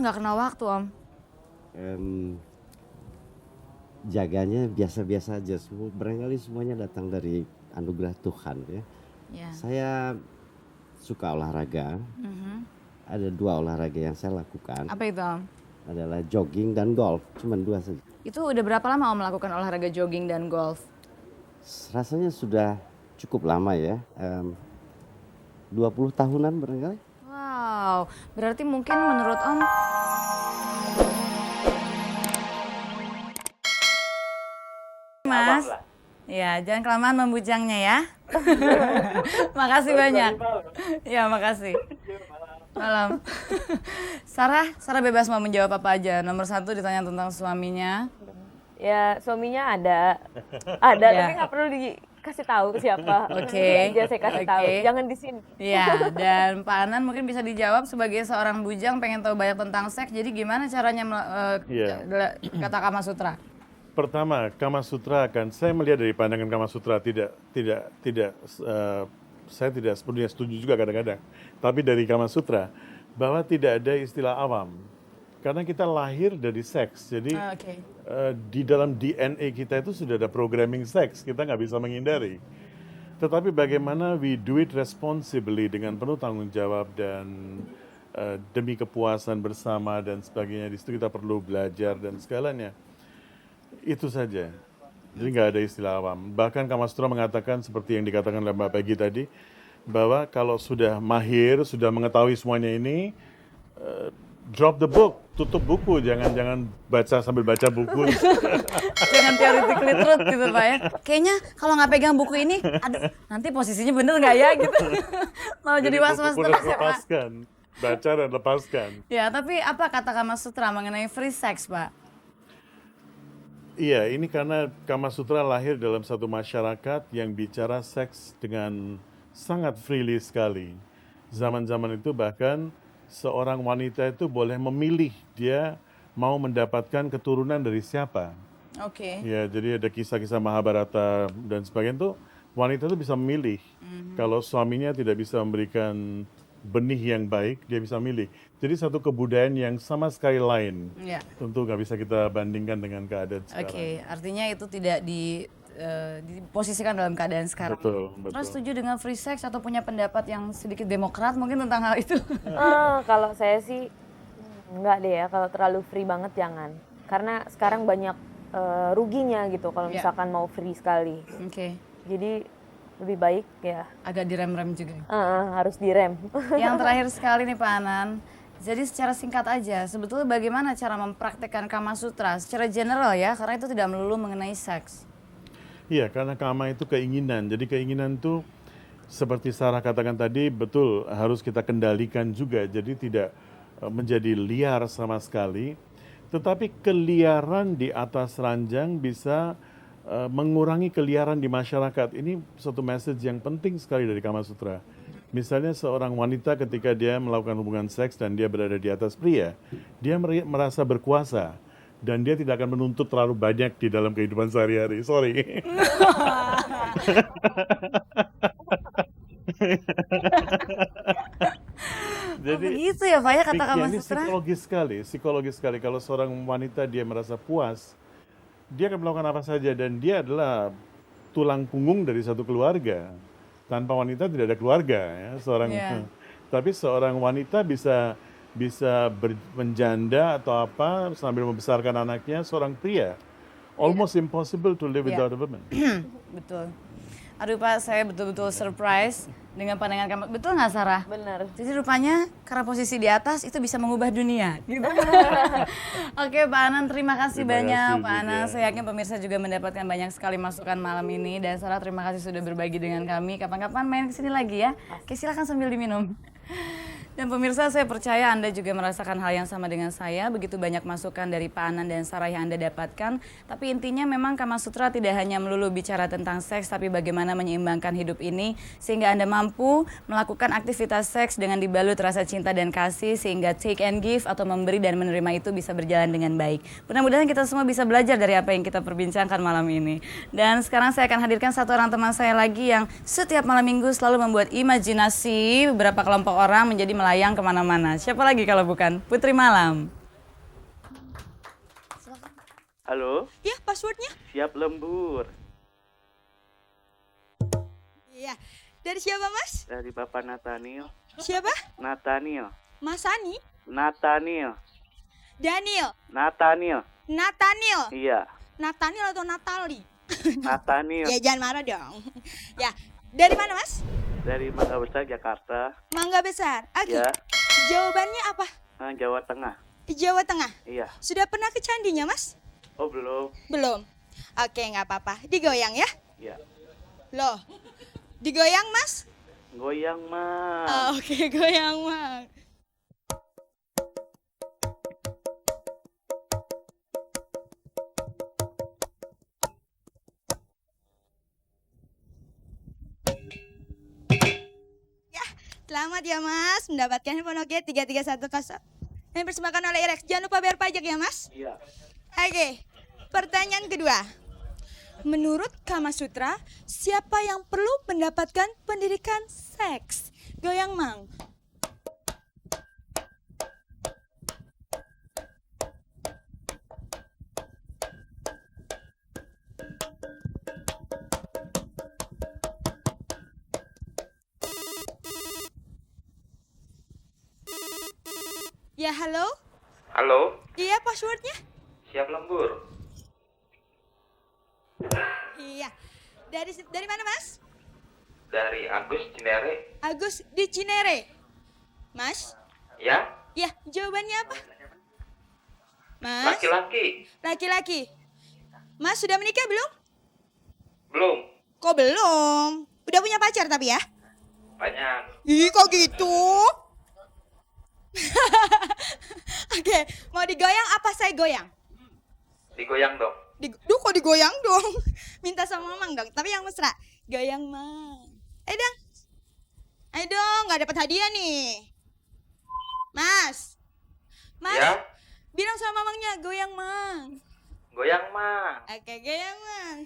nggak kenal waktu Om. Jaganya biasa-biasa aja, barangkali semuanya datang dari anugerah Tuhan ya. Ya. Saya suka olahraga, ada 2 olahraga yang saya lakukan. Apa itu Om? Adalah jogging dan golf, cuman 2 saja. Itu udah berapa lama Om melakukan olahraga jogging dan golf? Rasanya sudah cukup lama ya, 20 tahunan barangkali. Wow, berarti mungkin menurut Om Mas, ya jangan kelamaan membujangnya ya. Makasih banyak. Ya makasih. Malam. Sarah bebas mau menjawab apa aja. Nomor 1 ditanya tentang suaminya. Ya suaminya ada, Ya. tapi nggak perlu dikasih tahu siapa. Oke. Nanti aja saya kasih tahu, Oke. jangan di sini. Ya, dan Pak Anan mungkin bisa dijawab sebagai seorang bujang pengen tahu banyak tentang seks. Jadi gimana caranya kata Kama Sutra? Pertama, Kama Sutra saya melihat dari pandangan Kama Sutra saya tidak sepenuhnya setuju juga kadang-kadang. Tapi dari Kama Sutra bahwa tidak ada istilah awam. Karena kita lahir dari seks, jadi di dalam DNA kita itu sudah ada programming seks, kita nggak bisa menghindari. Tetapi bagaimana we do it responsibly dengan penuh tanggung jawab dan demi kepuasan bersama dan sebagainya, di situ kita perlu belajar dan segalanya. Itu saja. Jadi nggak ada istilah awam. Bahkan Kama Sutra mengatakan seperti yang dikatakan oleh Mbak Peggy tadi, bahwa kalau sudah mahir, sudah mengetahui semuanya ini, drop the book, tutup buku, jangan baca sambil baca buku. Jangan theoretically truth gitu Pak ya. Kayaknya kalau nggak pegang buku ini, aduh nanti posisinya bener nggak ya gitu. Mau jadi was-was terus ya Pak. Lepaskan, baca dan lepaskan. Ya, tapi apa kata Kama Sutra mengenai free sex Pak? Iya, ini karena Kama Sutra lahir dalam satu masyarakat yang bicara seks dengan sangat freely sekali. Zaman-zaman itu bahkan seorang wanita itu boleh memilih dia mau mendapatkan keturunan dari siapa. Oke. Ya, jadi ada kisah-kisah Mahabharata dan sebagainya itu wanita itu bisa memilih. Kalau suaminya tidak bisa memberikan benih yang baik, dia bisa milih. Jadi satu kebudayaan yang sama sekali lain. Ya. Tentu nggak bisa kita bandingkan dengan keadaan sekarang. Oke, artinya itu tidak diposisikan dalam keadaan sekarang. Betul. Terus setuju dengan free sex atau punya pendapat yang sedikit demokrat mungkin tentang hal itu? Kalau saya sih enggak deh ya, kalau terlalu free banget jangan. Karena sekarang banyak ruginya gitu kalau misalkan mau free sekali. Oke. Jadi lebih baik ya Agak direm-rem juga. harus direm. Yang terakhir sekali nih Pak Anan. Jadi secara singkat aja, sebetulnya bagaimana cara mempraktekkan Kama Sutra secara general ya, karena itu tidak melulu mengenai seks. Iya, karena kama itu keinginan. Jadi keinginan itu seperti Sarah katakan tadi, betul harus kita kendalikan juga. Jadi tidak menjadi liar sama sekali. Tetapi keliaran di atas ranjang bisa mengurangi keliaran di masyarakat. Ini satu message yang penting sekali dari Kama Sutra. Misalnya seorang wanita ketika dia melakukan hubungan seks dan dia berada di atas pria, dia merasa berkuasa. Dan dia tidak akan menuntut terlalu banyak di dalam kehidupan sehari-hari. Sorry. Jadi begitu ya Pak ya kata Kama ini Sutra? psikologis sekali. Kalau seorang wanita dia merasa puas, dia akan melakukan apa saja dan dia adalah tulang punggung dari satu keluarga. Tanpa wanita tidak ada keluarga ya. Tapi seorang wanita bisa menjanda atau apa sambil membesarkan anaknya. Seorang pria almost impossible to live without a woman. Betul. Aduh Pak, saya betul-betul surprise dengan pandangan Kama. Betul nggak Sarah? Benar. Jadi rupanya karena posisi di atas itu bisa mengubah dunia. Gitu. Oke Pak Anan, terima kasih banyak Pak Anan. Saya yakin pemirsa juga mendapatkan banyak sekali masukan malam ini. Dan Sarah terima kasih sudah berbagi dengan kami. Kapan-kapan main kesini lagi ya. Oke, silakan sambil diminum. Dan pemirsa, saya percaya Anda juga merasakan hal yang sama dengan saya. Begitu banyak masukan dari Pak Anan dan Sarah yang Anda dapatkan. Tapi intinya memang Kama Sutra tidak hanya melulu bicara tentang seks, tapi bagaimana menyeimbangkan hidup ini. Sehingga Anda mampu melakukan aktivitas seks dengan dibalut rasa cinta dan kasih. Sehingga take and give atau memberi dan menerima itu bisa berjalan dengan baik. Mudah-mudahan kita semua bisa belajar dari apa yang kita perbincangkan malam ini. Dan sekarang saya akan hadirkan satu orang teman saya lagi yang setiap malam minggu selalu membuat imajinasi beberapa kelompok orang menjadi melayang kemana-mana. Siapa lagi kalau bukan Putri Malam? Halo, Ya, passwordnya? siap lembur Iya. Dari siapa, Mas? dari Bapak Nathaniel. Siapa? Nathaniel, Mas Ani? Nathaniel, Daniel? Nathaniel. Nathaniel? Iya, Nathaniel atau Natali? Nathaniel Ya, jangan marah dong. Ya, dari mana, Mas? dari Mangga Besar, Jakarta. Mangga Besar. Oke. Ya, Jawabannya apa? Jawa Tengah. Jawa Tengah. Iya. Sudah pernah ke candinya, Mas? Oh belum. Belum. Oke, nggak apa-apa. Digoyang ya? Ya, Loh, digoyang, Mas? goyang mah. Oke, goyang, Mas. Ya, selamat ya, Mas. Mendapatkan handphone Nokia 3310. Yang dipersembahkan oleh Irex. Jangan lupa bayar pajak ya, Mas. Iya. Oke, pertanyaan kedua. Menurut Kama Sutra, siapa yang perlu mendapatkan pendidikan seks? Goyang, Mang. Ya, halo? Halo, Iya, passwordnya? siap lembur Iya. Dari mana, Mas? dari Agus Cinere. Agus di Cinere. Mas? Ya, Ya, jawabannya apa? Mas? laki-laki. Laki-laki. Mas sudah menikah belum? Belum. Kok belum? Udah punya pacar tapi ya? Banyak. Ih, kok gitu? Oke, mau digoyang apa saya goyang? Digoyang dong. Duh, kok digoyang dong? Minta sama Mamang dong, tapi yang mesra. Goyang, Mang. Ayo dong. Ayo dong, nggak dapat hadiah nih. Mas. Mas. Ya, Bilang sama Mamangnya, goyang, Mang. goyang mah. Oke, goyang, Mang.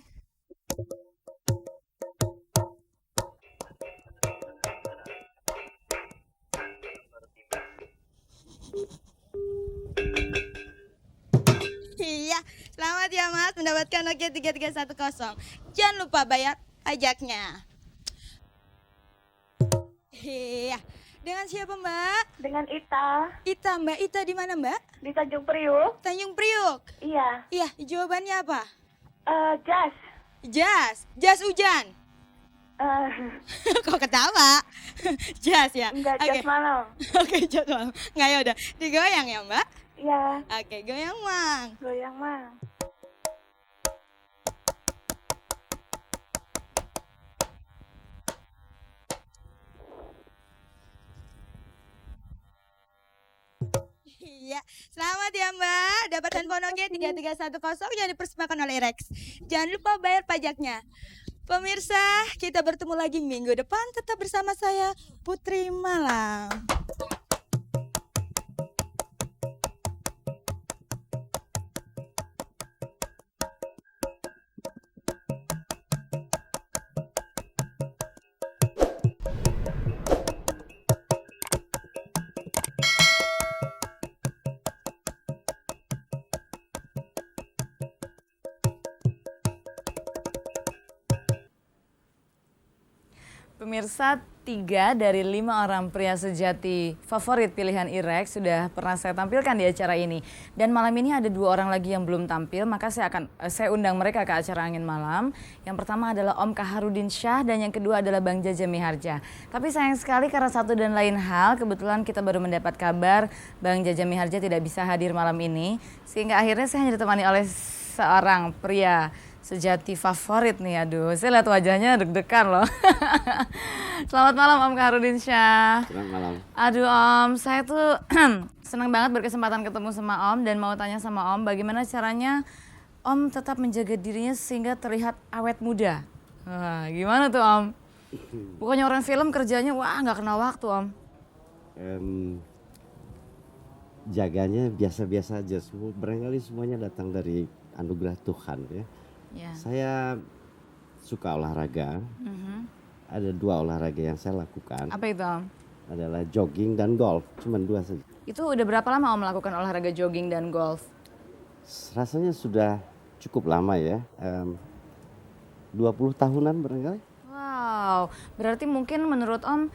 Iya, selamat ya Mas mendapatkan Nokia 3310. Jangan lupa bayar pajaknya. Iya, dengan siapa Mbak? Dengan Ita Ita, Mbak Ita di mana Mbak? di Tanjung Priuk. Tanjung Priuk. Iya, Iya, jawabannya apa? jas. Jas hujan. Kok ketawa? Jas ya? Enggak Oke. jas malam. Oke, jas malam. Nggak, ya udah. Digoyang ya Mbak? Iya, Oke, goyang Mang. goyang mah. Iya, selamat ya Mbak. Dapat handphone Nokia 3310 yang dipersembahkan oleh Rex. Jangan lupa bayar pajaknya. Pemirsa, kita bertemu lagi minggu depan. Tetap bersama saya, Putri Malam. Pemirsa, 3 dari 5 orang pria sejati favorit pilihan Irex sudah pernah saya tampilkan di acara ini. Dan malam ini ada 2 orang lagi yang belum tampil, maka saya undang mereka ke acara Angin Malam. Yang pertama adalah Om Kaharudin Syah dan yang kedua adalah Bang Jaja Miharja. Tapi sayang sekali karena satu dan lain hal, kebetulan kita baru mendapat kabar Bang Jaja Miharja tidak bisa hadir malam ini. Sehingga akhirnya saya hanya ditemani oleh seorang pria sejati favorit nih, aduh saya lihat wajahnya deg-degan loh. Selamat malam Om Kaharudin Syah. Selamat malam. Aduh Om, saya tuh senang banget berkesempatan ketemu sama Om dan mau tanya sama Om bagaimana caranya Om tetap menjaga dirinya sehingga terlihat awet muda. Wah, gimana tuh Om? Bukannya orang film kerjanya wah nggak kenal waktu Om. Jaganya biasa-biasa aja, barangkali semuanya datang dari anugerah Tuhan ya. Ya. Saya suka olahraga. Ada 2 olahraga yang saya lakukan. Apa itu Om? adalah jogging dan golf, cuman 2 saja. Itu udah berapa lama Om melakukan olahraga jogging dan golf? Rasanya sudah cukup lama ya, 20 tahunan barangkali. Wow, berarti mungkin menurut Om